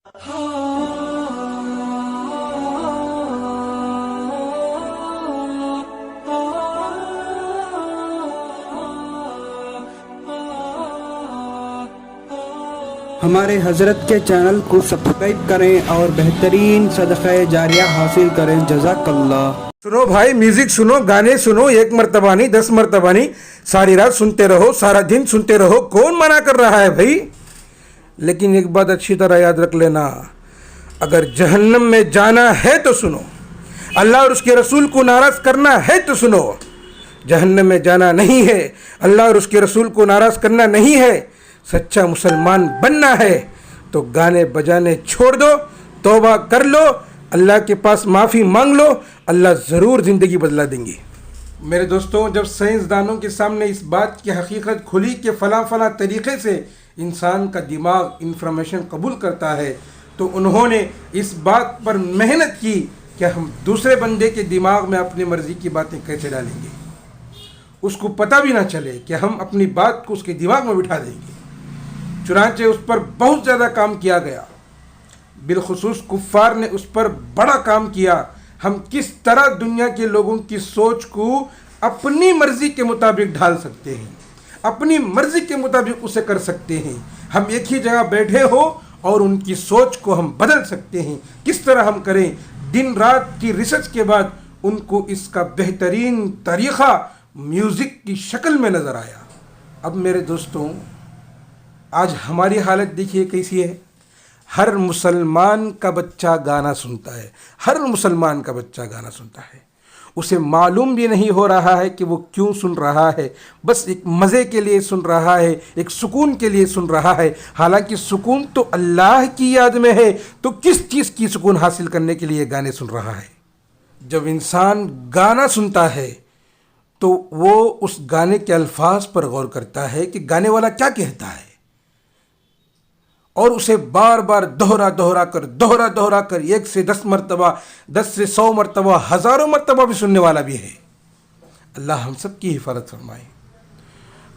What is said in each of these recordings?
ہمارے حضرت کے چینل کو سبسکرائب کریں اور بہترین صدقہ جاریہ حاصل کریں. جزاک اللہ. سنو بھائی، میوزک سنو، گانے سنو، 1 مرتبہ نہیں 10 مرتبہ نہیں، ساری رات سنتے رہو، سارا دن سنتے رہو. کون منع کر رہا ہے بھائی؟ لیکن ایک بات اچھی طرح یاد رکھ لینا، اگر جہنم میں جانا ہے تو سنو، اللہ اور اس کے رسول کو ناراض کرنا ہے تو سنو. جہنم میں جانا نہیں ہے، اللہ اور اس کے رسول کو ناراض کرنا نہیں ہے، سچا مسلمان بننا ہے تو گانے بجانے چھوڑ دو، توبہ کر لو، اللہ کے پاس معافی مانگ لو، اللہ ضرور زندگی بدلا دیں گے. میرے دوستوں، جب سائنسدانوں کے سامنے اس بات کی حقیقت کھلی کہ فلاں فلاں طریقے سے انسان کا دماغ انفارمیشن قبول کرتا ہے، تو انہوں نے اس بات پر محنت کی کہ ہم دوسرے بندے کے دماغ میں اپنی مرضی کی باتیں کیسے ڈالیں گے، اس کو پتہ بھی نہ چلے کہ ہم اپنی بات کو اس کے دماغ میں بٹھا دیں گے. چنانچہ اس پر بہت زیادہ کام کیا گیا، بالخصوص کفار نے اس پر بڑا کام کیا. ہم کس طرح دنیا کے لوگوں کی سوچ کو اپنی مرضی کے مطابق ڈھال سکتے ہیں، اپنی مرضی کے مطابق اسے کر سکتے ہیں. ہم ایک ہی جگہ بیٹھے ہو اور ان کی سوچ کو ہم بدل سکتے ہیں. کس طرح ہم کریں؟ دن رات کی ریسرچ کے بعد ان کو اس کا بہترین طریقہ میوزک کی شکل میں نظر آیا. اب میرے دوستوں، آج ہماری حالت دیکھیے کیسی ہے. ہر مسلمان کا بچہ گانا سنتا ہے، ہر مسلمان کا بچہ گانا سنتا ہے. اسے معلوم بھی نہیں ہو رہا ہے کہ وہ کیوں سن رہا ہے، بس ایک مزے کے لیے سن رہا ہے، ایک سکون کے لیے سن رہا ہے. حالانکہ سکون تو اللہ کی یاد میں ہے، تو کس چیز کی سکون حاصل کرنے کے لیے گانے سن رہا ہے؟ جب انسان گانا سنتا ہے تو وہ اس گانے کے الفاظ پر غور کرتا ہے کہ گانے والا کیا کہتا ہے، اور اسے بار بار دہرا کر 1 سے 10 مرتبہ، 10 سے 100 مرتبہ، ہزاروں مرتبہ بھی سننے والا بھی ہے. اللہ ہم سب کی حفاظت فرمائے،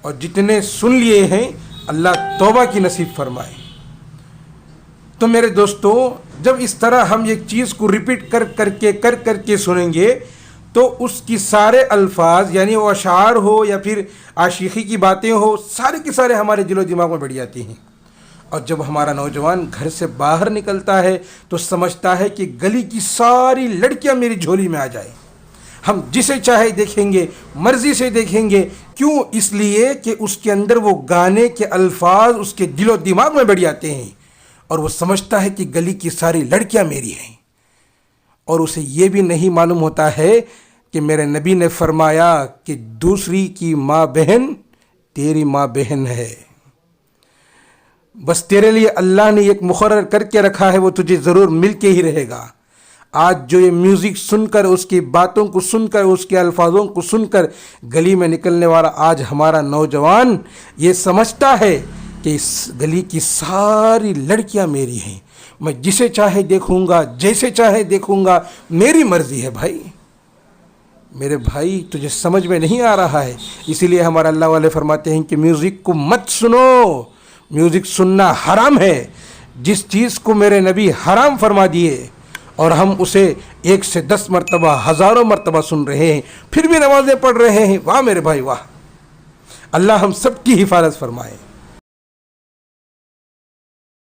اور جتنے سن لیے ہیں اللہ توبہ کی نصیب فرمائے. تو میرے دوستو، جب اس طرح ہم ایک چیز کو ریپیٹ کر کے سنیں گے تو اس کی سارے الفاظ، یعنی وہ اشعار ہو یا پھر عاشقی کی باتیں ہو، سارے کے سارے ہمارے دل و دماغ میں بیٹھ جاتی ہیں. اور جب ہمارا نوجوان گھر سے باہر نکلتا ہے تو سمجھتا ہے کہ گلی کی ساری لڑکیاں میری جھولی میں آ جائیں. ہم جسے چاہے دیکھیں گے، مرضی سے دیکھیں گے. کیوں؟ اس لیے کہ اس کے اندر وہ گانے کے الفاظ اس کے دل و دماغ میں بیٹھ جاتے ہیں، اور وہ سمجھتا ہے کہ گلی کی ساری لڑکیاں میری ہیں. اور اسے یہ بھی نہیں معلوم ہوتا ہے کہ میرے نبی نے فرمایا کہ دوسری کی ماں بہن تیری ماں بہن ہے. بس تیرے لیے اللہ نے ایک مقرر کر کے رکھا ہے، وہ تجھے ضرور مل کے ہی رہے گا. آج جو یہ میوزک سن کر، اس کی باتوں کو سن کر، اس کے الفاظوں کو سن کر گلی میں نکلنے والا آج ہمارا نوجوان یہ سمجھتا ہے کہ اس گلی کی ساری لڑکیاں میری ہیں، میں جسے چاہے دیکھوں گا، جیسے چاہے دیکھوں گا، میری مرضی ہے. بھائی، میرے بھائی، تجھے سمجھ میں نہیں آ رہا ہے. اسی لیے ہمارے اللہ والے فرماتے ہیں کہ میوزک کو مت سنو، میوزک سننا حرام ہے. جس چیز کو میرے نبی حرام فرما دیے اور ہم اسے 1 سے 10 مرتبہ، ہزاروں مرتبہ سن رہے ہیں، پھر بھی نمازیں پڑھ رہے ہیں. واہ میرے بھائی واہ. اللہ ہم سب کی حفاظت فرمائے.